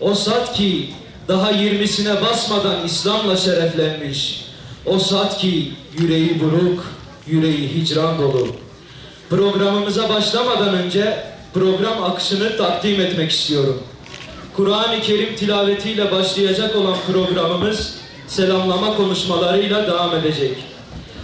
O saat ki daha 20'sine basmadan İslam'la şereflenmiş. O saat ki yüreği buruk, yüreği hicran dolu. Programımıza başlamadan önce program akışını takdim etmek istiyorum. Kur'an-ı Kerim tilavetiyle başlayacak olan programımız selamlama konuşmalarıyla devam edecek.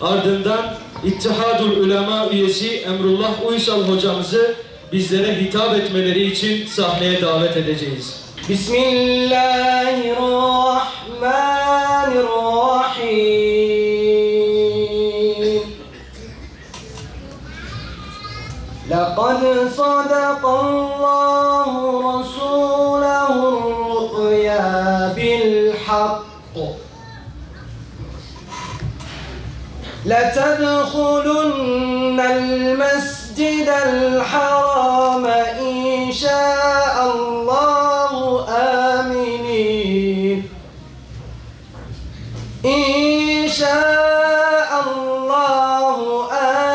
Ardından İttihadul Ulema üyesi Emrullah Uysal hocamızı bizlere hitap etmeleri için sahneye davet edeceğiz. Bismillahirrahmanirrahim. لقد صدق الله رسوله الرؤيا بالحق لتدخلن المسجد الحرام إن شاء الله آمنين إن شاء الله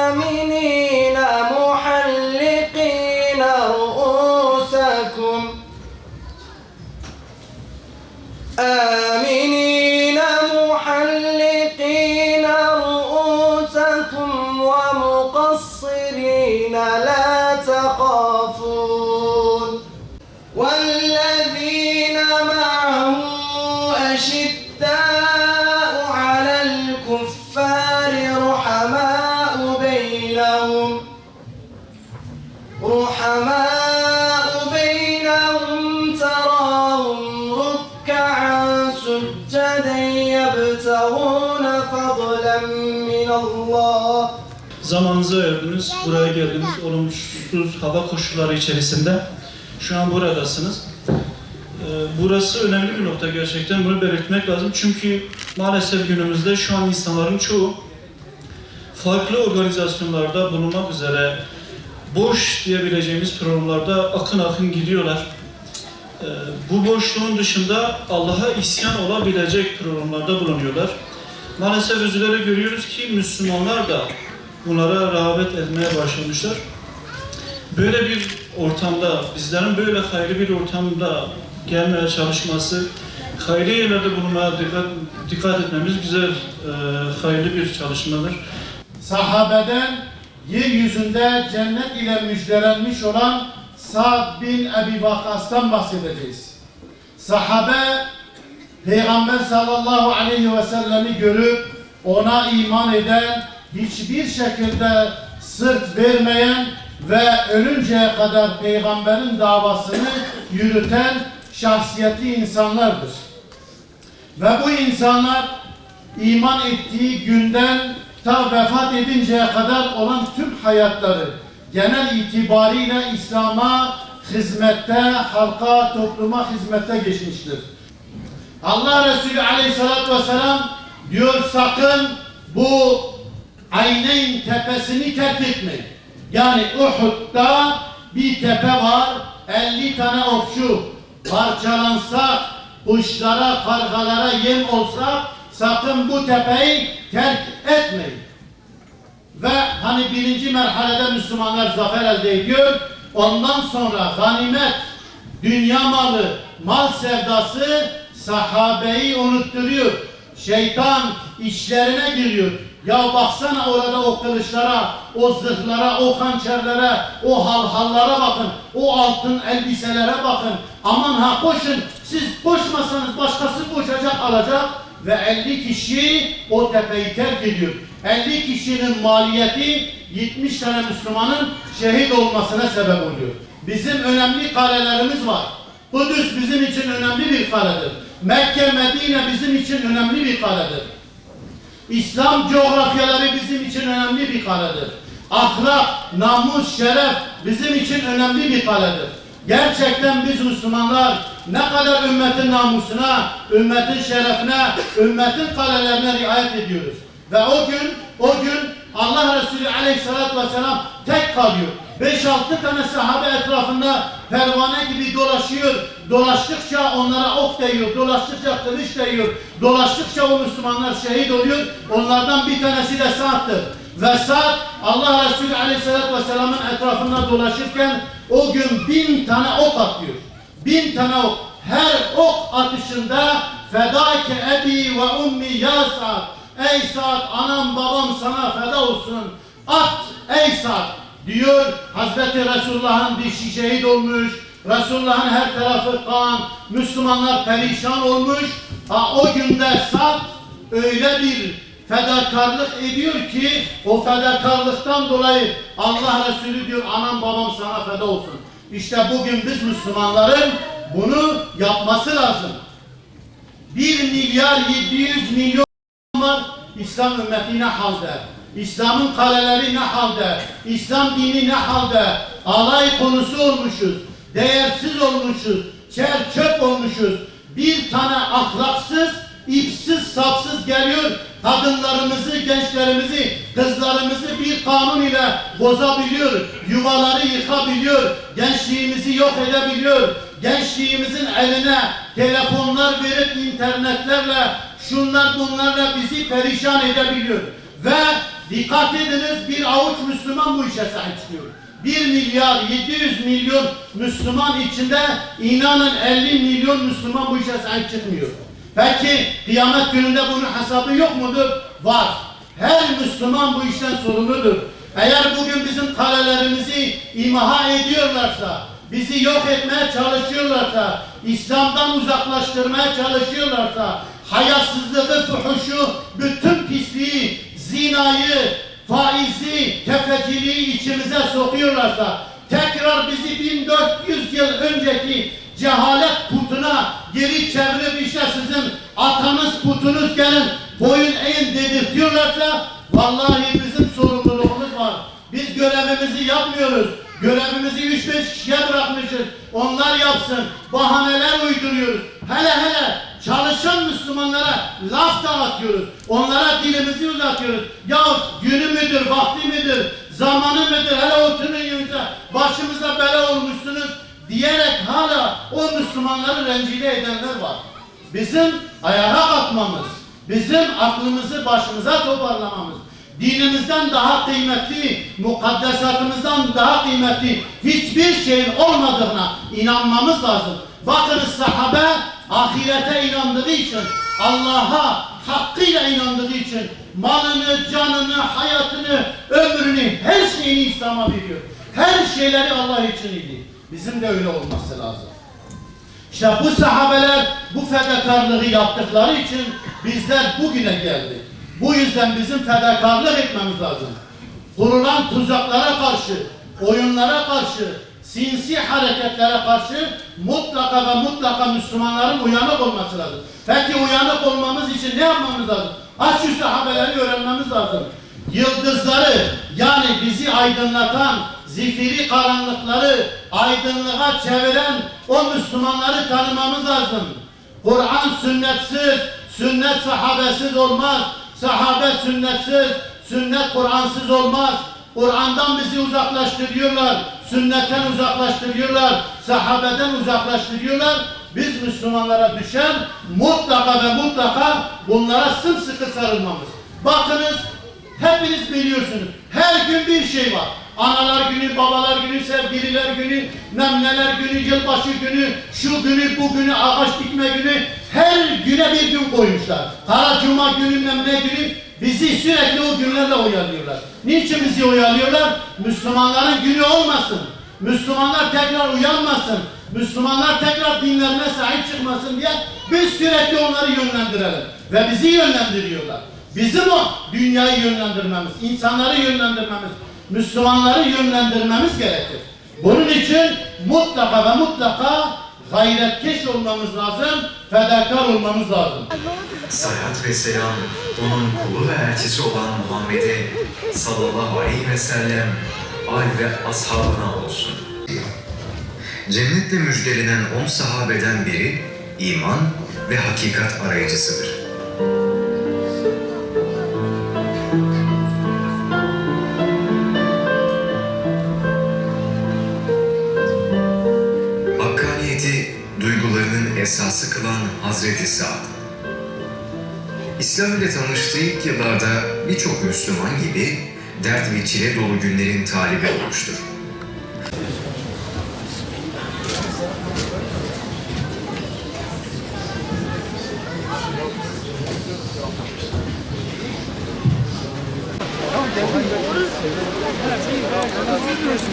آمنين محلقين رؤوسكم آمنين محلقين رؤوسكم ومقصرين لا تخافون والذين معه أشداء على الكفار رحماء بينهم تراهم ركعا سجدا يبتغون فضلا من الله. Zamanınızı ayırdınız, buraya geldiniz. Olumsuz hava koşulları içerisinde şu an buradasınız. Burası önemli bir nokta gerçekten, bunu belirtmek lazım. Çünkü maalesef günümüzde şu an insanların çoğu farklı organizasyonlarda bulunmak üzere boş diyebileceğimiz programlarda akın akın gidiyorlar. Bu boşluğun dışında Allah'a isyan olabilecek programlarda bulunuyorlar. Maalesef üzülerek görüyoruz ki Müslümanlar da bunlara rağbet etmeye başlamışlar. Böyle bir ortamda, bizlerin böyle hayırlı bir ortamda gelmeye çalışması, hayırlı yerlerde bulunmaya dikkat etmemiz güzel, hayırlı bir çalışmadır. Sahabeden yeryüzünde cennet ile müjdelenmiş olan Sa'd bin Ebi Vakkas'tan bahsedeceğiz. Sahabe, Peygamber sallallahu aleyhi ve sellemi görüp ona iman eden, hiçbir şekilde sırt vermeyen ve ölünceye kadar Peygamberin davasını yürüten şahsiyetli insanlardır. Ve bu insanlar iman ettiği günden ta vefat edinceye kadar olan tüm hayatları genel itibariyle İslam'a hizmette, halka, topluma hizmette geçmiştir. Allah Resulü aleyhissalatü vesselam diyor, sakın bu Ayneyn tepesini terk etmeyin. Yani Uhud'da bir tepe var, 50 tane okçu parçalansa, kuşlara, kargalara yem olsa sakın bu tepeyi terk etmeyin. Ve hani birinci merhalede Müslümanlar zafer elde ediyor, ondan sonra ganimet, dünya malı, mal sevdası sahabeyi unutturuyor. Şeytan işlerine giriyor. Ya baksana orada o kılıçlara, o zırhlara, o hançerlere, o halhallara bakın, o altın elbiselere bakın. Aman ha koşun, siz koşmasanız başkası koşacak, alacak. Ve 50 kişi o tepeyi terk ediyor. 50 kişinin maliyeti 70 tane Müslümanın şehit olmasına sebep oluyor. Bizim önemli kalelerimiz var. Kudüs bizim için önemli bir kaledir. Mekke, Medine bizim için önemli bir kaledir. İslam coğrafyaları bizim için önemli bir kaledir. Ahlak, namus, şeref bizim için önemli bir kaledir. Gerçekten biz Müslümanlar ne kadar ümmetin namusuna, ümmetin şerefine, ümmetin kalelerine riayet ediyoruz. Ve o gün Allah Resulü aleyhissalatü vesselam tek kalıyor. 5-6 tane sahabe etrafında pervane gibi dolaşıyor. Dolaştıkça onlara ok değiyor, dolaştıkça kılıç değiyor, dolaştıkça o Müslümanlar şehit oluyor. Onlardan bir tanesi de Sa'd'tır. Ve Sa'd Allah Resulü aleyhissalatü vesselamın etrafında dolaşırken o gün 1000 tane ok atıyor. 1000 tane ok. her ok atışında fedâke ebi ve ummi ya Sa'd. Ey Sa'd, anam babam sana feda olsun. At ey Sa'd diyor. Hazreti Resulullah'ın dişi şehit olmuş. Resulullah'ın her tarafı kan. Müslümanlar perişan olmuş. O günde Sa'd öyle bir fedakarlık ediyor ki o fedakarlıktan dolayı Allah Resulü diyor anam babam sana feda olsun. İşte bugün biz Müslümanların bunu yapması lazım. 1 milyar 700 milyon var. İslam ümmeti ne halde? İslam'ın kaleleri ne halde? İslam dini ne halde? Alay konusu olmuşuz. Değersiz olmuşuz. Çer çöp olmuşuz. Bir tane ahlaksız, ipsiz, sapsız geliyor. Kadınlarımızı, gençlerimizi, kızlarımızı bir kanun ile bozabiliyor. Yuvaları yıkabiliyor. Gençliğimizi yok edebiliyor. Gençliğimizin eline telefonlar verip internetlerle, şunlar bunlarla bizi perişan edebiliyor. Ve dikkat ediniz, bir avuç Müslüman bu işe sahip çıkıyor. 1 milyar 700 milyon Müslüman içinde inanın 50 milyon Müslüman bu işe sahip çıkmıyor. Peki kıyamet gününde bunun hesabı yok mudur? Var. Her Müslüman bu işten sorumludur. Eğer bugün bizim kalelerimizi imha ediyorlarsa, bizi yok etmeye çalışıyorlarsa, İslam'dan uzaklaştırmaya çalışıyorlarsa, hayasızlığı, fuhuşu, bütün pisliği, zinayı, faizi, tefeciliği içimize sokuyorlarsa, tekrar bizi 1400 yıl önceki cehalet putuna geri çevirip işte sizin atanız putunuz gelin boyun eğin dedirtiyorlarsa vallahi bizim sorumluluğumuz var. Biz görevimizi yapmıyoruz. Görevimizi 3-5 kişiye bırakmışız. Onlar yapsın. Bahaneler uyduruyoruz. Hele çalışan Müslümanlara laf dağıtıyoruz. Onlara dilimizi uzatıyoruz. Ya günü müdür, vakti midir, zamanı mıdır? Hele oturun yanınıza başımıza bela olmuşsunuz diyerek hala o Müslümanları rencide edenler var. Bizim ayağa kalkmamız, bizim aklımızı başımıza toparlamamız, dinimizden daha kıymetli, mukaddesatımızdan daha kıymetli hiçbir şeyin olmadığına inanmamız lazım. Bakınız sahabe ahirete inandığı için, Allah'a hakkıyla inandığı için malını, canını, hayatını, ömrünü, her şeyini İslam'a veriyor. Her şeyleri Allah için idi. Bizim de öyle olması lazım. İşte bu sahabeler bu fedakarlığı yaptıkları için bizler bugüne geldik. Bu yüzden bizim fedakarlık etmemiz lazım. Kurulan tuzaklara karşı, oyunlara karşı, sinsi hareketlere karşı mutlaka ve mutlaka Müslümanların uyanık olması lazım. Peki uyanık olmamız için ne yapmamız lazım? Aç şu sahabeleri öğrenmemiz lazım. Yıldızları yani bizi aydınlatan, zifiri karanlıkları aydınlığa çeviren o Müslümanları tanımamız lazım. Kur'an sünnetsiz, sünnet sahabesiz olmaz. Sahabe sünnetsiz, sünnet Kur'ansız olmaz. Kur'an'dan bizi uzaklaştırıyorlar, sünnetten uzaklaştırıyorlar, sahabeden uzaklaştırıyorlar. Biz Müslümanlara düşen mutlaka ve mutlaka bunlara sımsıkı sarılmamız. Bakınız, hepiniz biliyorsunuz, her gün bir şey var. Analar günü, babalar günü, sevgililer günü, nemneler günü, yılbaşı günü, şu günü, bu günü, ağaç dikme günü, her güne bir gün koymuşlar. Kara Cuma günü, nemne günü, bizi sürekli o günlerle oyalıyorlar. Niçin bizi oyalıyorlar? Müslümanların günü olmasın. Müslümanlar tekrar uyanmasın. Müslümanlar tekrar dinlerine sahip çıkmasın diye biz sürekli onları yönlendirelim. Ve bizi yönlendiriyorlar. Bizim o dünyayı yönlendirmemiz, insanları yönlendirmemiz, Müslümanları yönlendirmemiz gerekir. Bunun için mutlaka ve mutlaka gayretkeş olmamız lazım, fedakar olmamız lazım. Salat ve selam onun kulu ve elçisi olan Muhammed'e sallallahu aleyhi ve sellem al ve ashabına olsun. Cennetle müjdelenen 10 sahabeden biri iman ve hakikat arayıcısıdır. Hakkaniyeti duygularının esası kılan Hazreti Sa'd. İslam ile tanıştığı ilk yıllarda birçok Müslüman gibi dert ve çile dolu günlerin talibi olmuştur.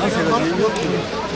Nasıl? Yok mu?